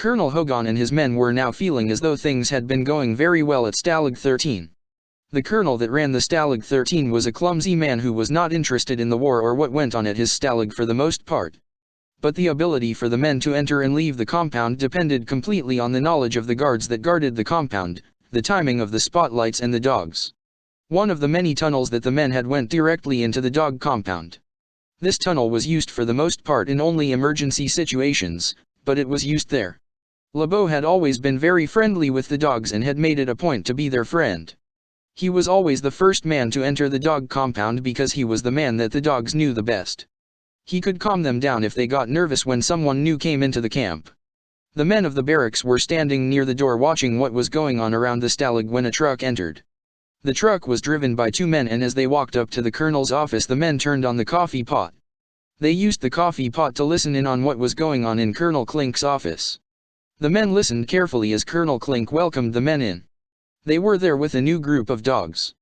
Colonel Hogan and his men were now feeling as though things had been going very well at Stalig 13. The colonel that ran the Stalig 13 was a clumsy man who was not interested in the war or what went on at his Stalig for the most part. But the ability for the men to enter and leave the compound depended completely on the knowledge of the guards that guarded the compound, the timing of the spotlights and the dogs. One of the many tunnels that the men had went directly into the dog compound. This tunnel was used for the most part in only emergency situations, but it was used there. LeBeau had always been very friendly with the dogs and had made it a point to be their friend. He was always the first man to enter the dog compound because he was the man that the dogs knew the best. He could calm them down if they got nervous when someone new came into the camp. The men of the barracks were standing near the door watching what was going on around the Stalig when a truck entered. The truck was driven by two men, and as they walked up to the colonel's office, the men turned on the coffee pot. They used the coffee pot to listen in on what was going on in Colonel Klink's office. The men listened carefully as Colonel Klink welcomed the men in. They were there with a new group of dogs.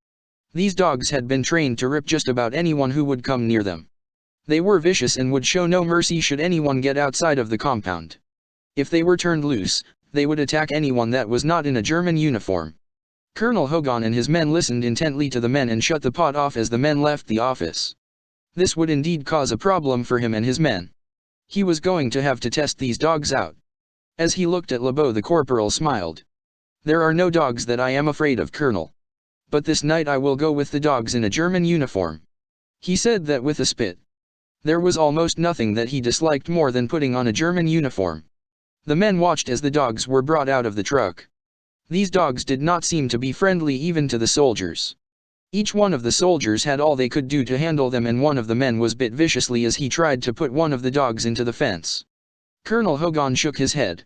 These dogs had been trained to rip just about anyone who would come near them. They were vicious and would show no mercy should anyone get outside of the compound. If they were turned loose, they would attack anyone that was not in a German uniform. Colonel Hogan and his men listened intently to the men and shut the pot off as the men left the office. This would indeed cause a problem for him and his men. He was going to have to test these dogs out. As he looked at LeBeau, the corporal smiled. "There are no dogs that I am afraid of, Colonel. But this night I will go with the dogs in a German uniform." He said that with a spit. There was almost nothing that he disliked more than putting on a German uniform. The men watched as the dogs were brought out of the truck. These dogs did not seem to be friendly even to the soldiers. Each one of the soldiers had all they could do to handle them, and one of the men was bit viciously as he tried to put one of the dogs into the fence. Colonel Hogan shook his head.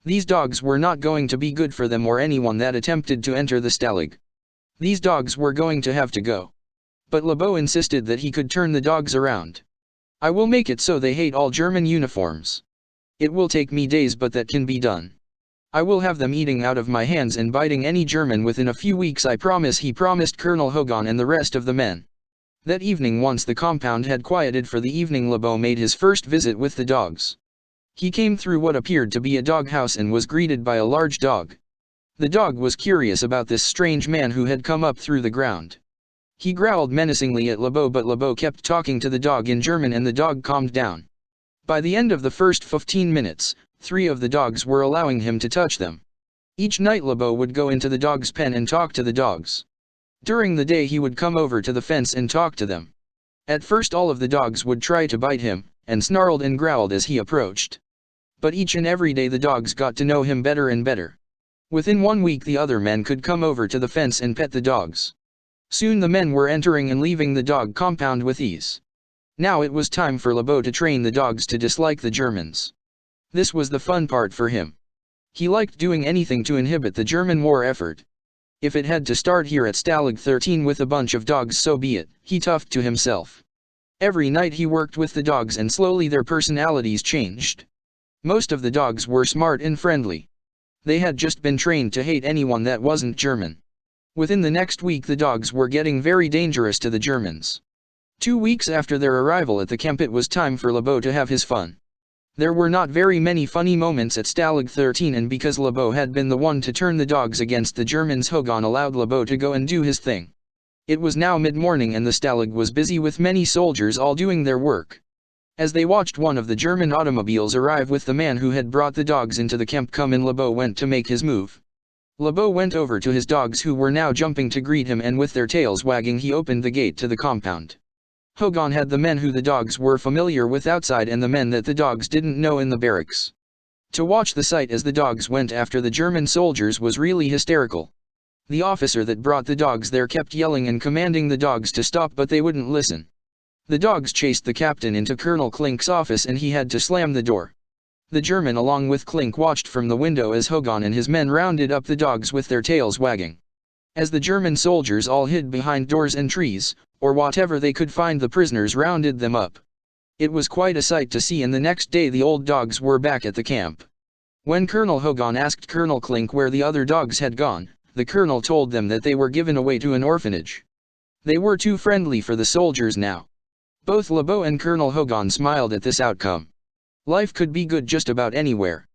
These dogs were not going to be good for them or anyone that attempted to enter the Stalig. These dogs were going to have to go. But LeBeau insisted that he could turn the dogs around. "I will make it so they hate all German uniforms. It will take me days, but that can be done. I will have them eating out of my hands and biting any German within a few weeks, I promise," he promised Colonel Hogan and the rest of the men. That evening, once the compound had quieted for the evening, LeBeau made his first visit with the dogs. He came through what appeared to be a doghouse and was greeted by a large dog. The dog was curious about this strange man who had come up through the ground. He growled menacingly at LeBeau, but LeBeau kept talking to the dog in German and the dog calmed down. By the end of the first 15 minutes, 3 of the dogs were allowing him to touch them. Each night LeBeau would go into the dog's pen and talk to the dogs. During the day he would come over to the fence and talk to them. At first all of the dogs would try to bite him, and snarled and growled as he approached. But each and every day the dogs got to know him better and better. Within 1 week the other men could come over to the fence and pet the dogs. Soon the men were entering and leaving the dog compound with ease. Now it was time for LeBeau to train the dogs to dislike the Germans. This was the fun part for him. He liked doing anything to inhibit the German war effort. If it had to start here at Stalig 13 with a bunch of dogs, so be it, he toughed to himself. Every night he worked with the dogs and slowly their personalities changed. Most of the dogs were smart and friendly. They had just been trained to hate anyone that wasn't German. Within the next week the dogs were getting very dangerous to the Germans. 2 weeks after their arrival at the camp, it was time for LeBeau to have his fun. There were not very many funny moments at Stalig 13, and because LeBeau had been the one to turn the dogs against the Germans, Hogan allowed LeBeau to go and do his thing. It was now mid-morning and the Stalig was busy with many soldiers all doing their work. As they watched one of the German automobiles arrive with the man who had brought the dogs into the camp come in, LeBeau went to make his move. LeBeau went over to his dogs who were now jumping to greet him, and with their tails wagging he opened the gate to the compound. Hogan had the men who the dogs were familiar with outside and the men that the dogs didn't know in the barracks. To watch the sight as the dogs went after the German soldiers was really hysterical. The officer that brought the dogs there kept yelling and commanding the dogs to stop, but they wouldn't listen. The dogs chased the captain into Colonel Klink's office and he had to slam the door. The German along with Klink watched from the window as Hogan and his men rounded up the dogs with their tails wagging. As the German soldiers all hid behind doors and trees, or whatever they could find, the prisoners rounded them up. It was quite a sight to see, and the next day the old dogs were back at the camp. When Colonel Hogan asked Colonel Klink where the other dogs had gone, the colonel told them that they were given away to an orphanage. They were too friendly for the soldiers now. Both LeBeau and Colonel Hogan smiled at this outcome. Life could be good just about anywhere.